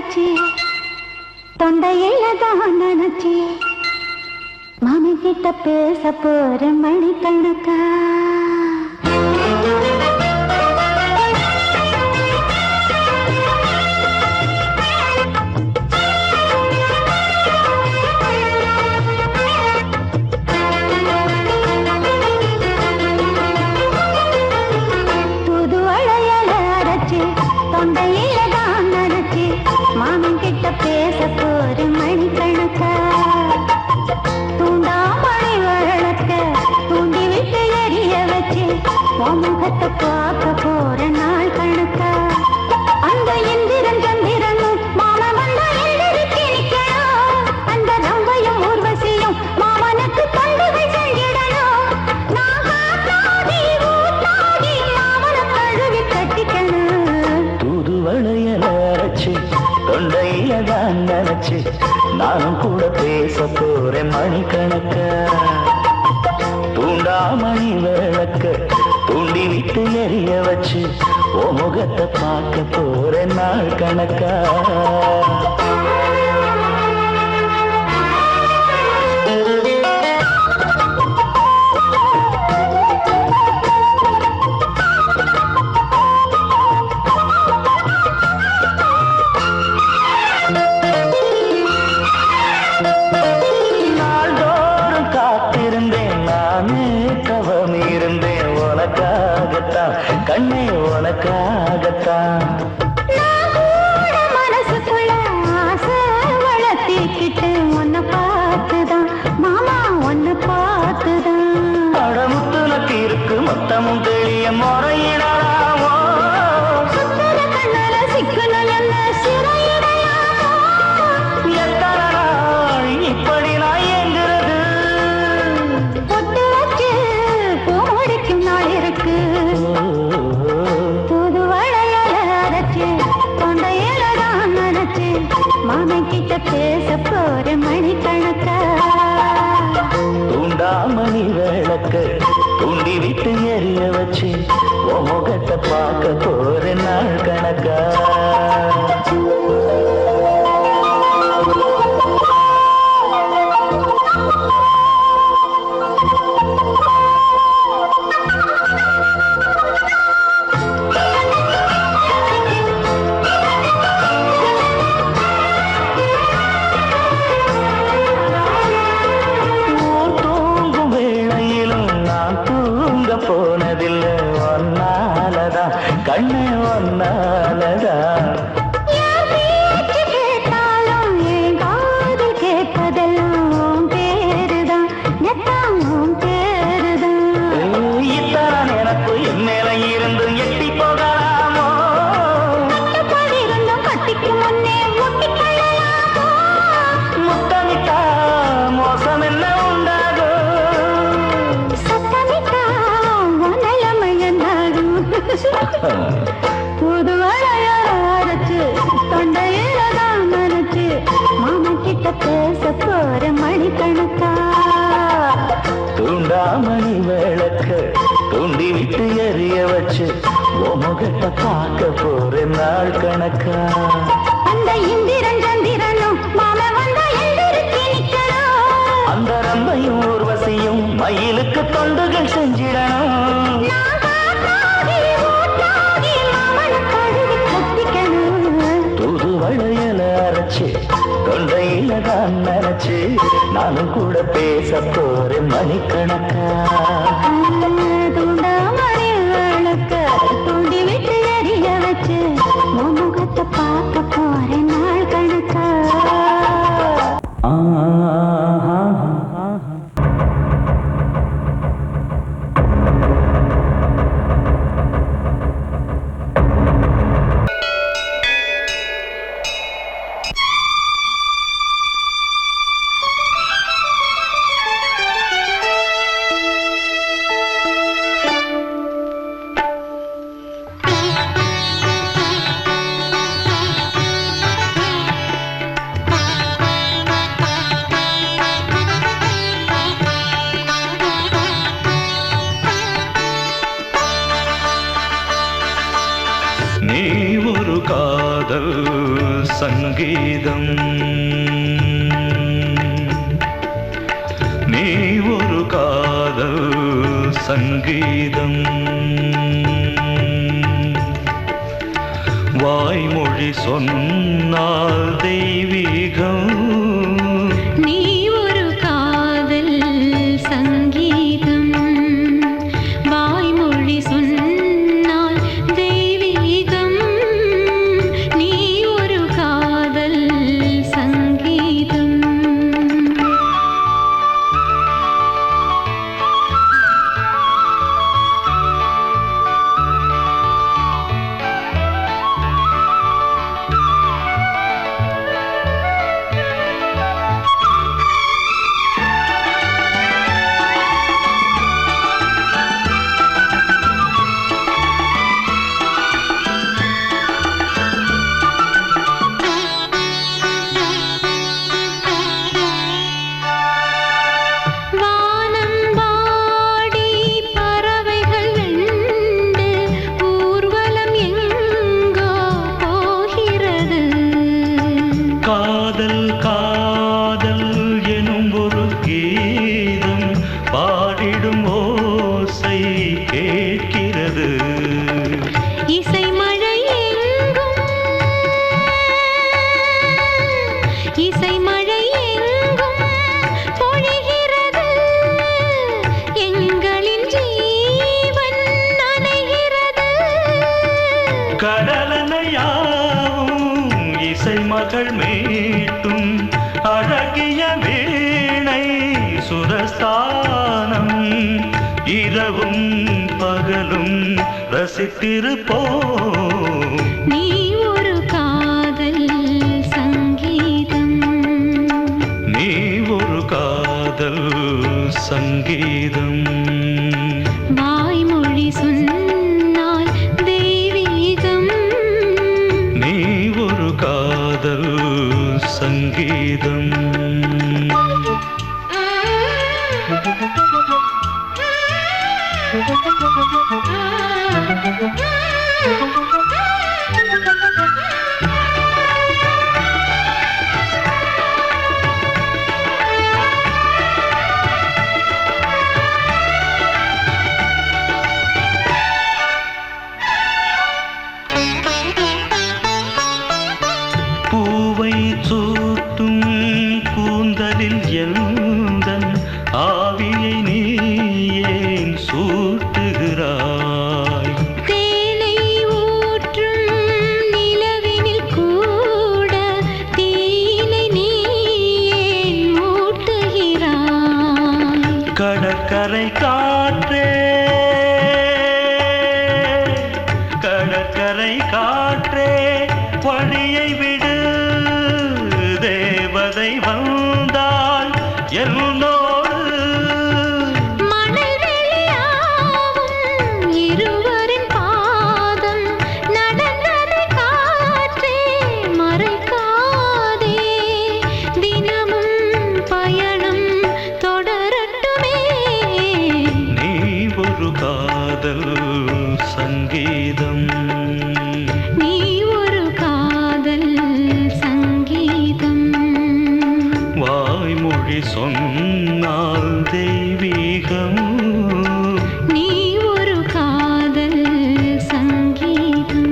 அரைச்சி தொண்டையில தான் நினைச்சி மாமி கிட்ட பேச போற மணிக்கணக்கா தொண்டையில தான் நினைச்சி மாமன் கிட்ட பேச போற மணிக்கணக்கா தூண்டாமணி வழக்க தூண்டி விட்டு எரிய வச்சு முகத்தை பார்க்க போற நாள் கணக்கா அந்த இந்திரன் சந்திரனும் மாமன் வந்த எந்திரிக்கு நிக்கணும் அந்த ரம்பையும் ஊர்வசியும் மாமனுக்கு தொண்டுகள் செஞ்சிடணும் நான் காத்தாடி ஊத்தாடி மாமனை கழுவி கட்டிக்கணும் தூதுவளையல அரைச்சு தொண்டையில தான் நினைச்சு நானும் கூட பேச போறேன் மணிக்கணக்கா தூண்டாமணி விளக்க தூண்டி விட்டு எரிய வச்சு ஓ முகத்தை பார்க்க போறேன் நாள் கணக்கா கண்ணே உனக்காகத்தான் மனசுக்குள்ள ஆசை வளர்த்திக்கிட்டு உன்னை பார்த்துதான் மாமா உன்னை பார்த்துதான் அடமுத்து நக்கு இருக்கு மொத்தமும் தெளிய முறையிடாமோ சுத்தர கண்ணல சிக்கணும் என்ன சிறையிடையாமோ எத்தனை நாள் இப்படி நான் எங்கிறது பொட்டு வச்சு பூ முடிக்கும் நாள் இருக்கு மாமன் கிட்ட பேச போற மணிக்கணக்கா தூண்டாமணி விளக்க தூண்டி விட்டு எரிய வச்சு உன் முகத்தை பார்க்க போற நாள் கணக்கா போனதில்லை ஒன்னாலதான் கண்ணு ஒன்னாலதான் கேட்டாலும் என் காது கேட்பதெல்லாம் பேருதான் எத்தாம் பேருதான் இத்தான் எனக்கு என் மேல இருந்து எட்டி போகலாமோ கட்டுப்பாடு இருந்தும் கட்டிக்கு முன்னே முட்டிக்கொள்ளலாமோ முத்தமிட்டா மோசம் என்ன உண்டாகும் புது வளையச்சு தொண்டையில தான் நினைச்சு மாமன் கிட்ட பேச போற மணிக்கணக்கா தூண்டாமணி விளக்க தூண்டி விட்டு எரிய வச்சு உன் முகத்தை பார்க்க போற நாள் கணக்கா அந்த இந்திரன் சந்திரனும் மாமன் வந்த எந்திரிக்கு நிக்கணும் அந்த ரம்பையும் ஊர்வசியும் மயிலுக்கு தொண்டுகள் செஞ்சிடணும் தூதுவளையல அரைச்சு தொண்டையில தான் நினைச்சு நானும் கூட பேச போறேன் மணிக்கணக்கா தூண்டாமணி விளக்க தூண்டி விட்டு எரிய வச்சு முகத்தை பார்க்க போறேன் நாள் கணக்கா சங்கீதம். நீ ஒரு காதல் சங்கீதம். வாய்மொழி சொன்னால் தெய்வீகம். நீ ஒரு காதல் சங்கீதம். வாய்மொழி சொன்னால் தெய்வீகம். நீ ஒரு காதல் சங்கீதம். காதல் காதல் எனும் ஒரு கீதம் பாடிடும் ஓசை கேட்கிறது. இசை மழை எங்கும் இசை மழை எங்கும் பொழிகிறது. எங்களின் ஜீவன் நனைகிறது. கடலனையாவும் இசை மகள் மீட்டும் அழகிய வீணை சுரஸ்தானம். இரவும் பகலும் ரசித்திருப்போம். நீ ஒரு காதல் சங்கீதம். நீ ஒரு காதல் சங்கீதம். வாய்மொழி சொன்னால் தெய்வீகம். நீ ஒரு காதல் சங்கீதம். பூவை சூட்டும் கூந்தலில் எந்தன் ஆவியை நீ ஏன் சூட்டுகிறாய்? தேனை ஊற்றும் நிலவினில் கூட தீனை நீ ஏன் மூட்டுகிறாய்? கடற்கரை காற்றே கடற்கரை காற்றே வழியை விடு. தேவதை வந்தால் என்னோடு மணல் வெளியாகும் இருவரின் பாதம் நடந்ததை காற்றே மறைக்காதே. தினமும் பயணம் தொடரட்டுமே. நீ ஒரு காதல் சங்கீதம். நீ ஒரு காதல் சங்கீதம். வாய்மொழி சொன்னால் தெய்வீகம். நீ ஒரு காதல் சங்கீதம்.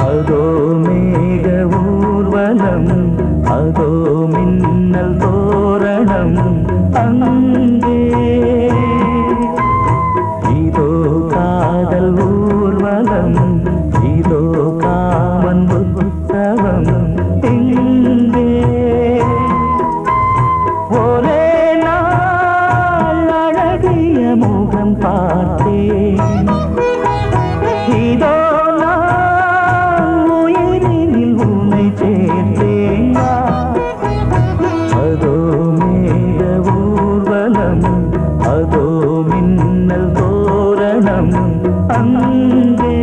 அதோ மேக ஊர்வலம், அதோ மின்னல் தோரணம் அங்கே. இதோ காதல் ஊர்வலம், இதோ காமன் உற்சவம் இங்கே. ஒரே நாள் அழகிய முகம் பார்த்தேன். இதோ நான் உயிரினில் உன்னை சேர்த்தேன். மின்னல் தோரணம் அங்கே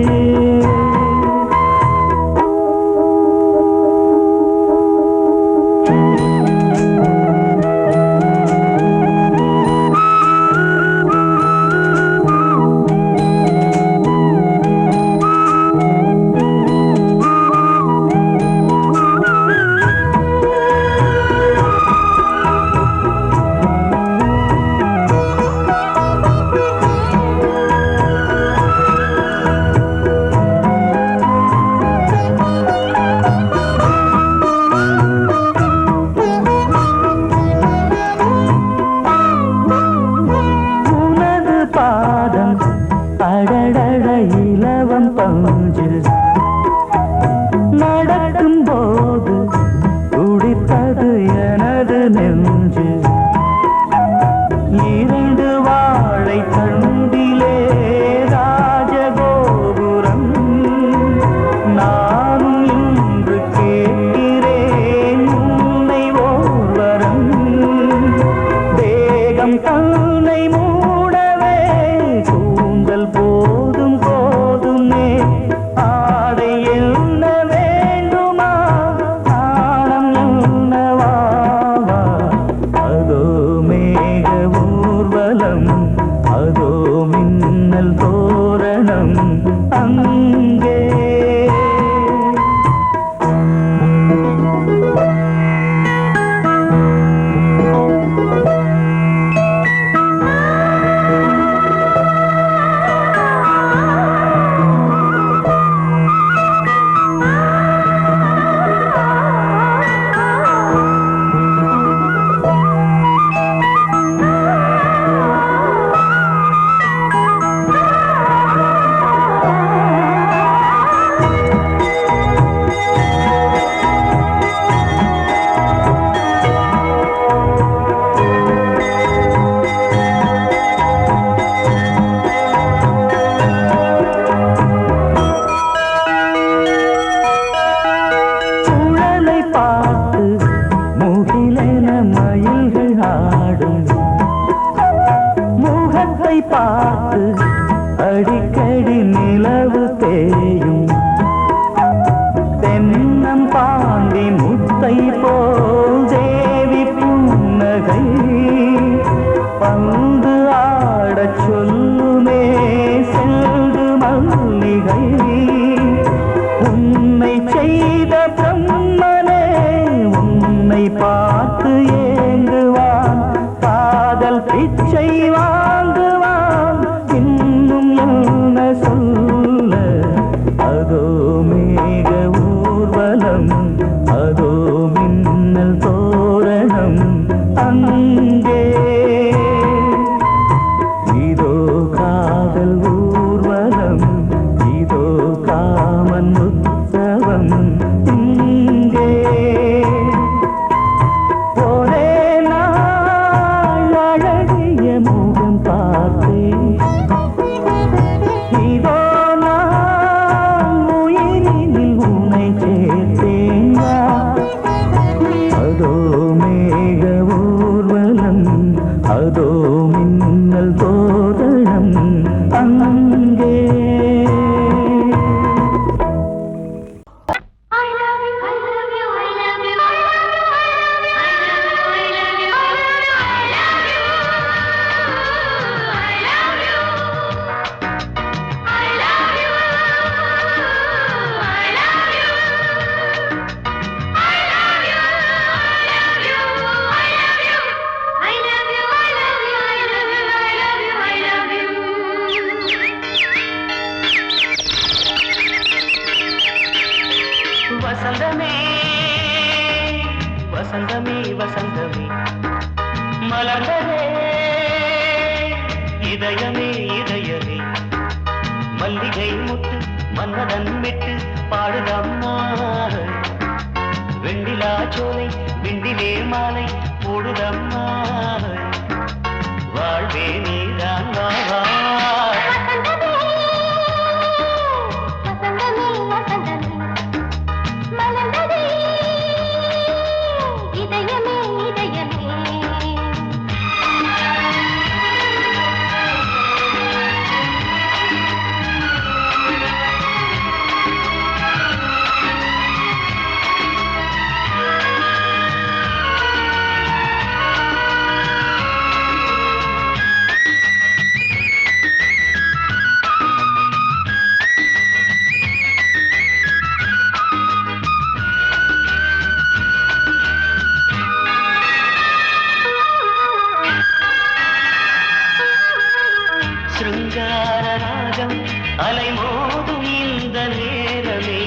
சிருங்கார ராகம் அலைமோதும் இந்த நேரமே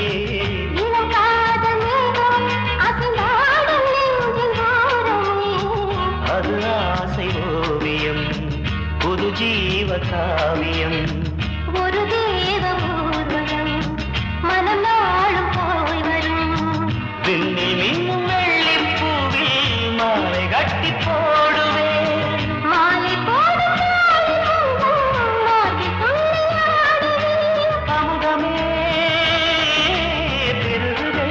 அது ஆசை ஓவியம் புது ஜீவ காவியம் ஒரு தேவ ஊர்வலம் மனம் நாளும் போய் வரும் விண்ணில் மின்னும் வெள்ளி பூவில் மாலை கட்டி போடுவேன் மாலை போடும் அமுதமே பெருகுதே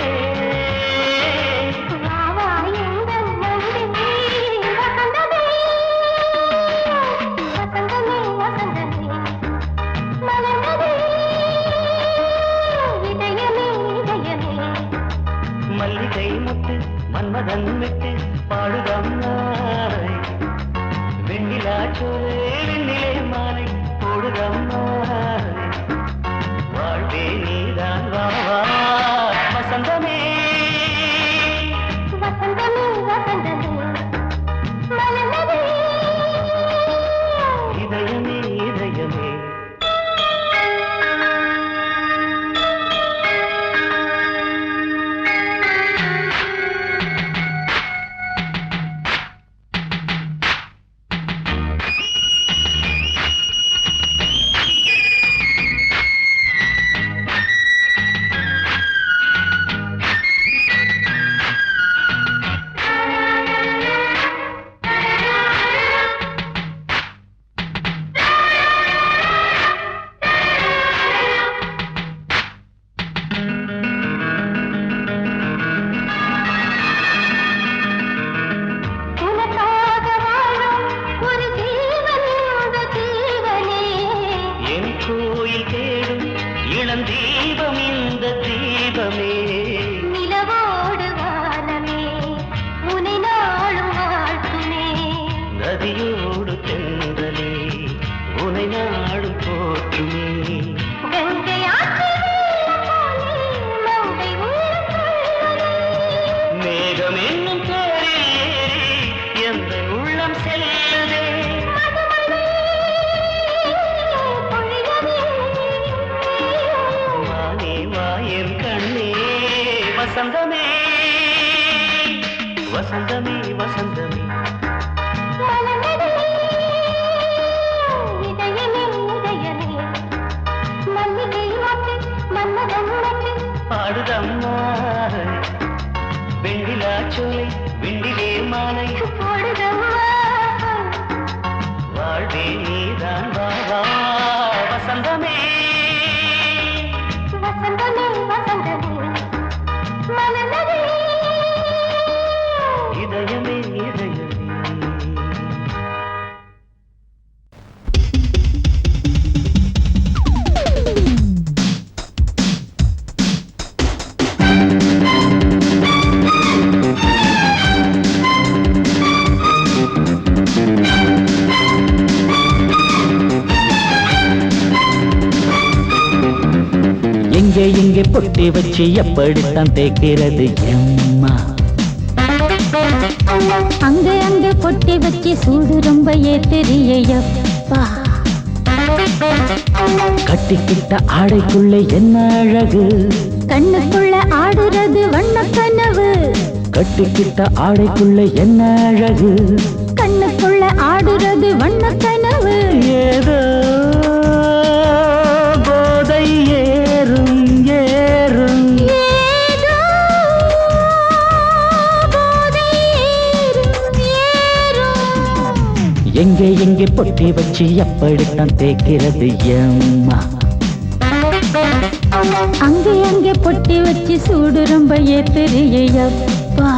மல்லிகை முத்து மன்மதன் விட்டு பாடுதம் நாய் வெண்ணிலா சோறு வெண்ணிலே மாலை போடுதம் நாய் வாழ்வே நீதான் வா வா வசந்தமே வசந்தமே வசந்தமே மலர்ந்ததே இதயமே இதயமே உனக்காக வாழும் ஒரு ஜீவன் இந்த ஜீவனே என் கோயில் தேடும் இளம் தீபம் இந்த தீபமே நிலவோடு வானமே உனை நாளும் வாழ்த்துமே நதியோடு தென்றலே உனை நாடும் போற்றுமே கங்கை ஆற்று வெள்ளம் போலே மங்கை உள்ளம் கொள்ளுதே. மேகம் என்னும் தேரில் ஏறி எந்த உள்ளம் செல்லுதே மதுமழை பொழியவே. வானே வாயன் கண்ணே வசந்தமே வசந்தமே வசந்தமே மலர்ந்ததே இதயமே இதயமே மல்லிகை மொட்டு மன்மதன் மொட்டு பாடுதம்மா வெண்ணிலா சோலை வெண்ணிலே மாலை போடுதம்மா வாழ்வே நீதான் வா வா வசந்தமே வசந்தமே வசந்தமே மலர்ந்ததே இதயமே இதயமே எங்கே எங்கே பொட்டி வச்சு எப்படித்தான் தேய்க்கிறது எம்மா அங்க அங்க பொட்டி வச்சு சூடு ரொம்ப ஏத்தெரியப்பா கட்டிக்கிட்ட ஆடைக்குள்ள என்ன அழகு கண்ணுக்குள்ள ஆடுறது வண்ண கனவு கட்டிக்கிட்ட ஆடைக்குள்ள என்ன அழகு கண்ணுக்குள்ள ஆடுறது வண்ண கனவு ஏதோ போதை ஏறும் ஏறும் ஏதோ போதை ஏறும் ஏறும். எங்கே எங்கே பொட்டி வச்சு எப்படித்தான் தேய்க்கிறது எம்மா அங்கே அங்கே பொட்டி வச்சு சூடு ரொம்ப ஏத்தெரியப்பா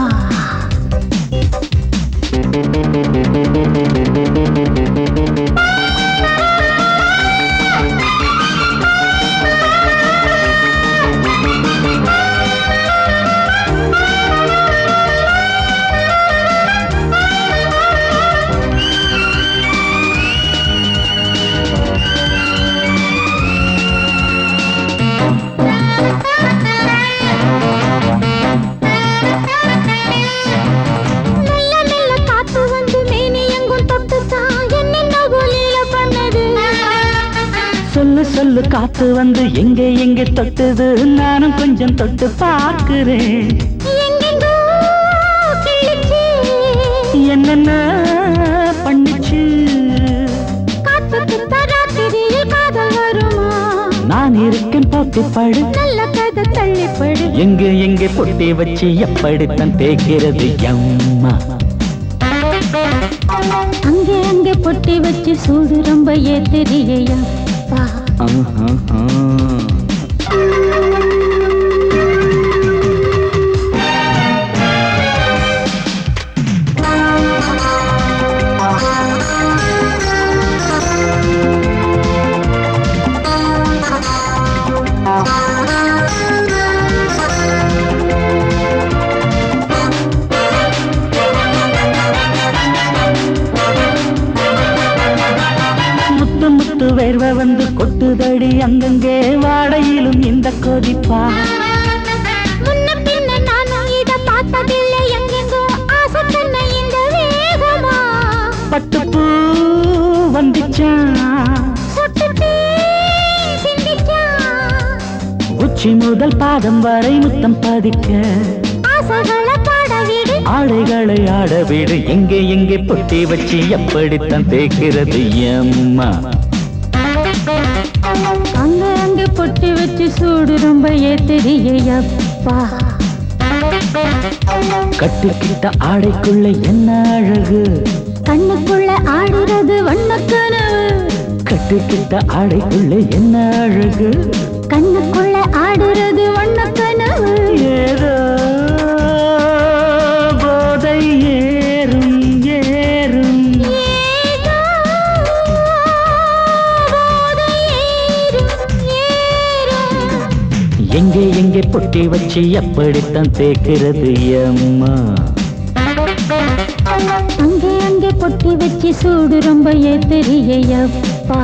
மெல்ல மெல்ல காத்து வந்து மேனி எங்கும் தொட்டு தான் என்னென்ன ஒலி சொல்லு சொல்லு காத்து வந்து எங்கே எங்கே தொட்டுது நானும் கொஞ்சம் தொட்டு பார்க்கிறேன் எங்கெங்கோ கிழிச்சு என்னென்ன பண்ணிச்சு காத்துக்கு ராத்திரியில் காதல் வருமா நான் இருக்கேன் போட்டு படு நல்ல கதை தள்ளிப்படு எங்கே எங்கே பொட்டி வச்சு எப்படித்தான் தேய்க்கிறது அம்மா அங்கே அங்கே பொட்டி வச்சு சூடு ரொம்ப ஏத்தெரியையா வேர்வை வந்து கொட்டுதடி அங்கங்கே வாடையிலும் இந்த கொதிப்பா முன்ன பின்ன நானும் இத பார்த்ததில்லை எங்கெங்கோ ஆசை தன்னை இந்த வேகமா பட்டுப்பூ வந்துச்சான் சுட்டுட்டு சிந்திச்சான் உச்சி முதல் பாதம் வரை முத்தம் பதிக்க ஆசைகளை பாட விடு ஆடைகளை ஆட விடு எங்கே எங்கே பொட்டி வச்சு எப்படித்தான் தேய்க்கிறது அம்மா அங்க அங்க பொட்டி வச்சு சூடு ரொம்ப ஏத்தெரியப்பா கட்டிக்கிட்ட ஆடைக்குள்ள என்ன அழகு கண்ணுக்குள்ள ஆடுறது வண்ணக்கனவு கட்டிக்கிட்ட ஆடைக்குள்ள என்ன அழகு கண்ணுக்குள்ள ஆடுறது வண்ணக்கனவு ஏதோ போதை ஏறும் ஏறும் ஏதோ போதை ஏறும் ஏறும் எங்கே எங்கே பொட்டி வச்சு எப்படித்தான் தேய்க்கிறது அம்மா அங்கே அங்கே பொட்டி வச்சு சூடு ரொம்ப ஏத்தெரியப்பா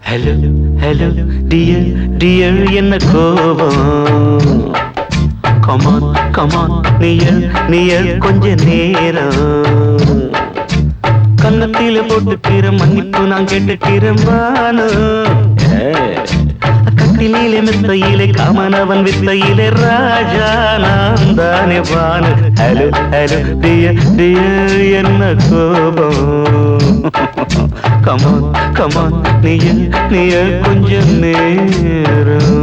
ஹலோ ஹலோ டியர் டியர் என்ன கோபம் கமான் கமான் நியர் நியர் கொஞ்ச நேரம் கன்னத்தில போட்டுக்கிற மன்னிப்பு நான் கேட்டுக்கிறேன் கட்டிலே மெத்தையிலே காமனவன் வித்தையிலே ராஜா நான் தானே வானு ஹலோ ஹலோ டியர் டியர் என்ன கோபம் கமான் கமான் நீய கொஞ்ச நேரம்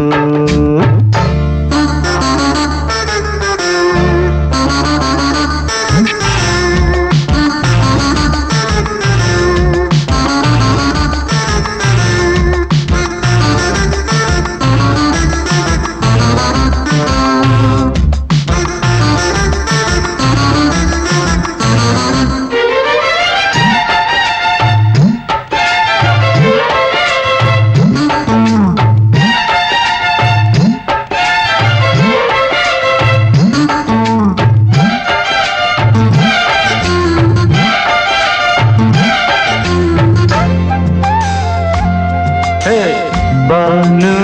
பானு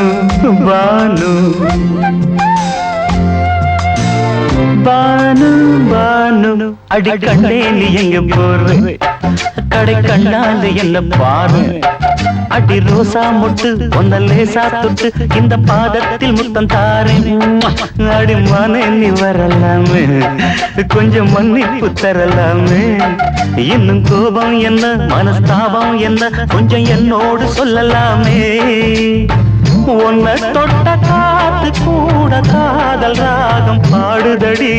பானு பானு பானு அடி கண்ணே நீ எங்க போற கடை கண்ணாந்து என்ன பாரு அடி ரோசா முட்டு ஒன்ன லேசா தொட்டு இந்த பாதத்தில் முத்தம் தாரேன் அடி மானே நீ வரலாமே கொஞ்சம் மன்னிப்பு தரலாமே இன்னும் கோபம் என்ன மனஸ்தாபம் என்ன கொஞ்சம் என்னோடு சொல்லலாமே உன்னை தொட்ட காத்து கூட காதல் ராகம் பாடுதடி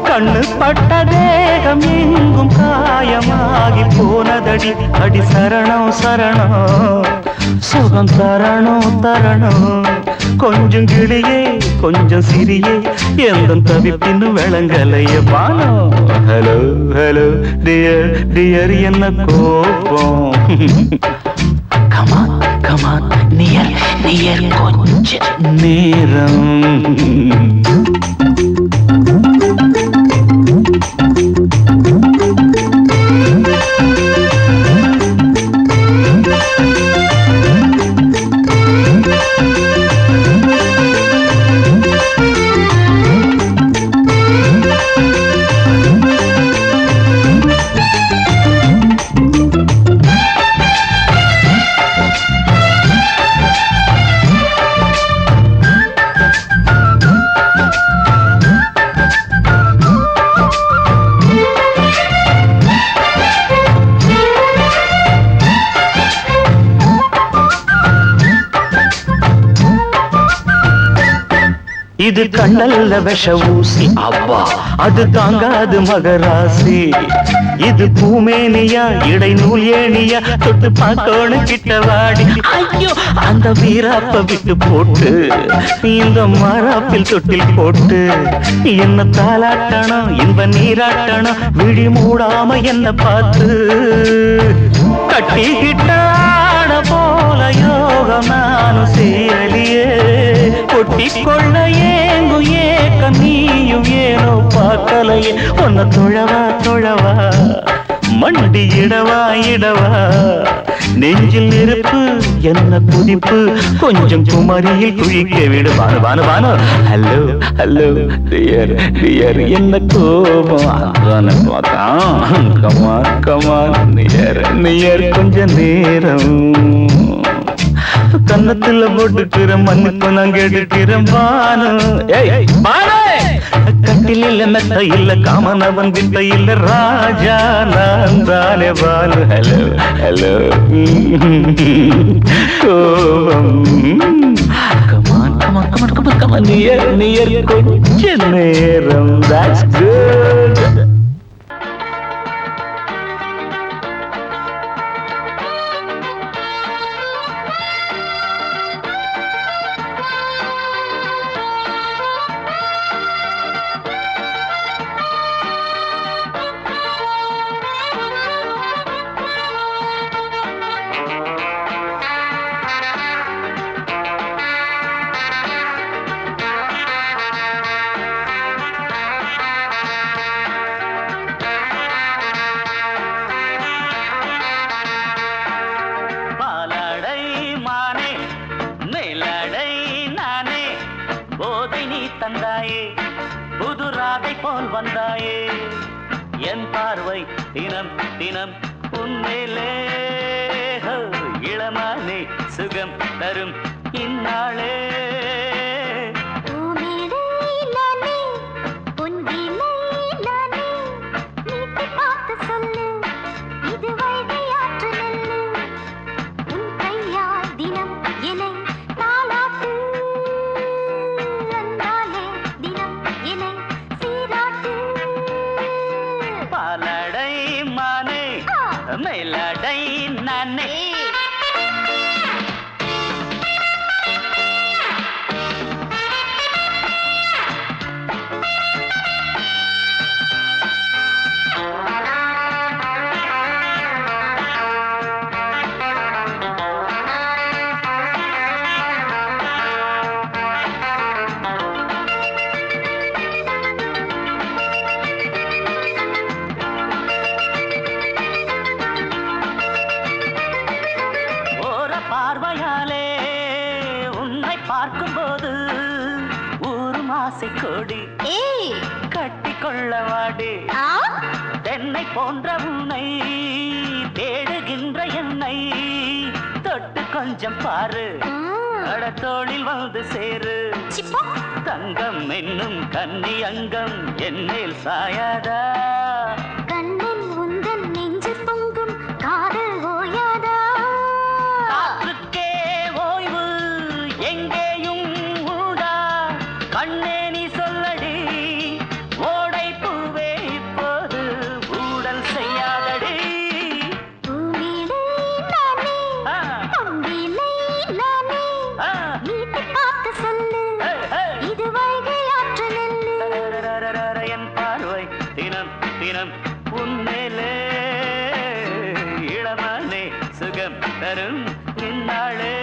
கண்ணு பட்ட தேகம் எங்கும் காயமாகி போனதடி அடி சரணம் சரணம் சுகம் தரணம் தரணம் கொஞ்சம் கிளியே கொஞ்சம் சிறியே எந்த தவிப்பின்னு விளங்கலைய பானோ. ஹலோ ஹலோ டியர் டியர் என்ன கோபம். கமான் கமான் நியர் நியர் கொஞ்ச நேரம். இது கண்ணல்ல விஷ ஊசி அவ்வா அது தாங்காது மகராசி. இது பூமேனியா இடை நூல் ஏனியா தொட்டு பார்க்கணும் கிட்டவாடி. ஐயோ அந்த வீராப்ப விட்டு போட்டு இந்த மாறாப்பில் தொட்டில் போட்டு என்ன தாலாட்டணும் இன்ப நீராட்டணும் விழி மூடாம என்ன பார்த்து கட்டிக்கிட்டாட போல யோகம் நானும் சேரலியே. கொட்டிக்கொள்ள ஏங்கும் ஏக்க நீயும் ஏனோ பார்க்கலையே. உன்னை தொழவா தொழவா மண்டி இடவா இடவா நெஞ்சில் நெருப்பு என்ன குதிப்பு கொஞ்சம் குமரியில் குழிக்க விடு. வானு வானு வானு. ஹலோ ஹலோ டியர் டியர் என்ன கோபம். அதான பார்த்தான். கமான் கமான் நியர் நியர் கொஞ்ச நேரம். கன்னத்துல போட்டுக்கிற மன்னிப்பு நான் கேட்டுக்கிறேன் பானு. கட்டில மெத்த இல்ல காமனவன் வித்த இல்ல ராஜா நான் தானே பானு. ஹலோ ஹலோ கோபம். Come on come on come on come on come on near near கொஞ்ச நேரம். That's good. தந்தாயே புது ராதை போல் வந்தாயே என் பார்வை தினம் தினம் உன்மேலே இளமானே சுகம் தரும் இந்நாளே. மேலடை நானே பார்வையாலே உன்னை பார்க்கும்போது ஊரு மாசை கொடி கட்டி கொள்ளவாடி. தென்னை போன்ற உன்னை தேடுகின்ற என்னை தொட்டு கொஞ்சம் பாரு கடத்தோளில் வந்து சேரு. தங்கம் என்னும் கன்னி அங்கம் என்னேல் சாயாதா கண்ணில் உந்தன் நெஞ்சு பொங்கும் காதல் ஓயாதா. கண்ணே நீ சொல்லடி ஓடை பூவே இப்போது ஊடல் செய்யாதடி. வீட்டு பார்த்து என் பார்வை தினம் தினம் உன்மேலே இளமானே சுகம் தரும் நின்னாளே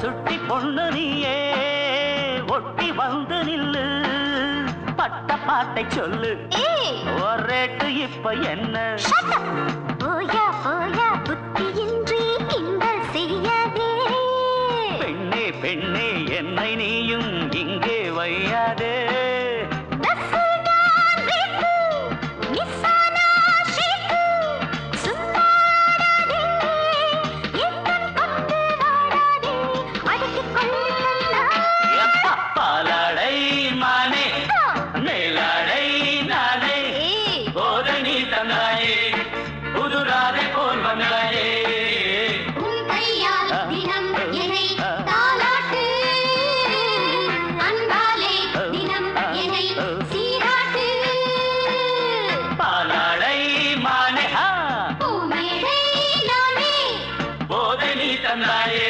சுட்டி பொண்ணு நீயே ஒட்டி வந்து நில்லு பட்ட பாட்டை சொல்லு ஒரேட்டு இப்ப என்ன போயா போயா புத்தியின்றி கிண்டல் செய்யாதே பெண்ணே பெண்ணே என்னை நீயும் இங்கே வையாதே பாலாடை மானே மேலாடை நானே போதை நீ தந்தாயே புதுராதை போல் வந்தாயே பாலாடை மானே போதை நீ தந்தாயே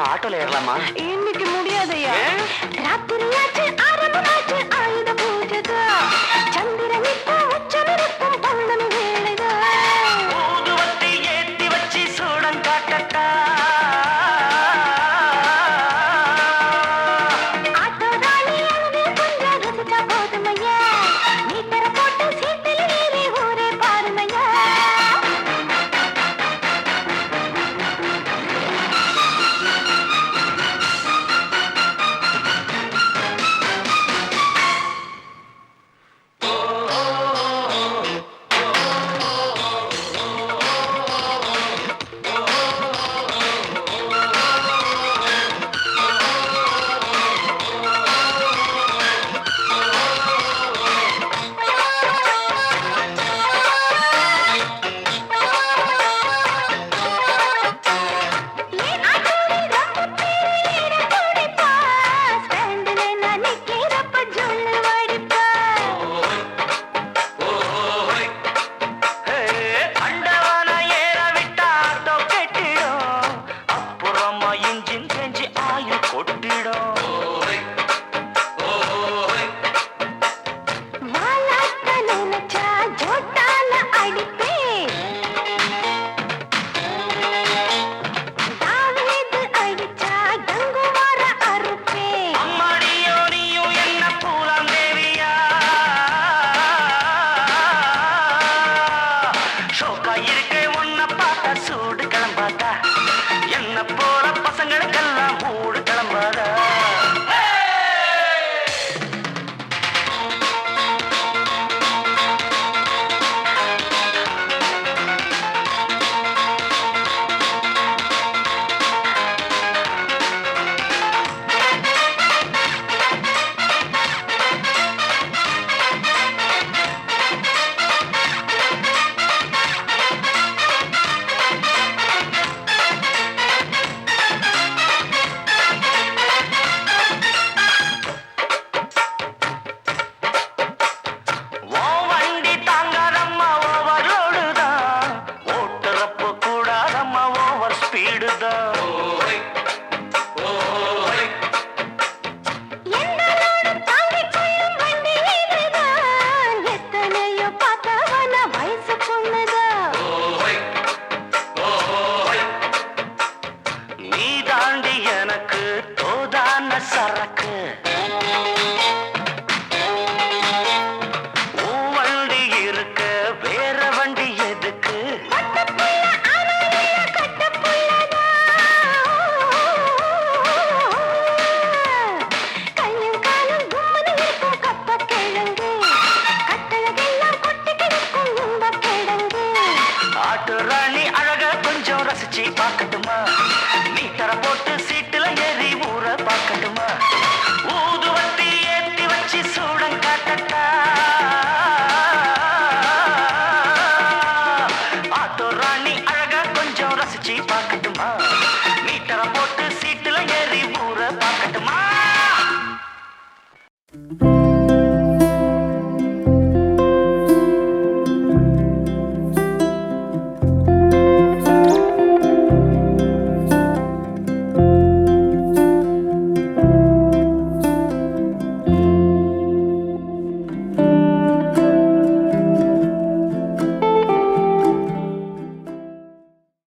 ஆட்டோல ஏறலாமா? இன்னைக்கு முடியாதையா ராத்திரியாச்சு ஆரம்பமாச்சு ஆயுத பூஜைதா சந்திரனிப்பா உச்சமிருக்கும் பௌர்ணமி வேளைதா ஊதுவத்தி ஏத்தி வச்சு சூடம் காட்டட்டா ஆட்டோதானி அழுது கொஞ்சம் ருசிச்சா போதுமையா மீட்டர போட்டு சீட்டில் ஏறி ஊரே பாருமையா ஆட்டு ராணி அழக கொஞ்சம் ரசிச்சு பார்க்கட்டுமா மீட்டரை போட்டு சீட்டுல ஏறி ஊற பார்க்கட்டுமா ஊதுவத்தி ஏத்தி வச்சு சூடம் காட்டட்டா ஆட்டு ராணி அழக கொஞ்சம் ரசிச்சு பார்க்கட்டுமா மீட்டரை போட்டு சீட்டுல ஏறி ஊற பார்க்கட்டுமா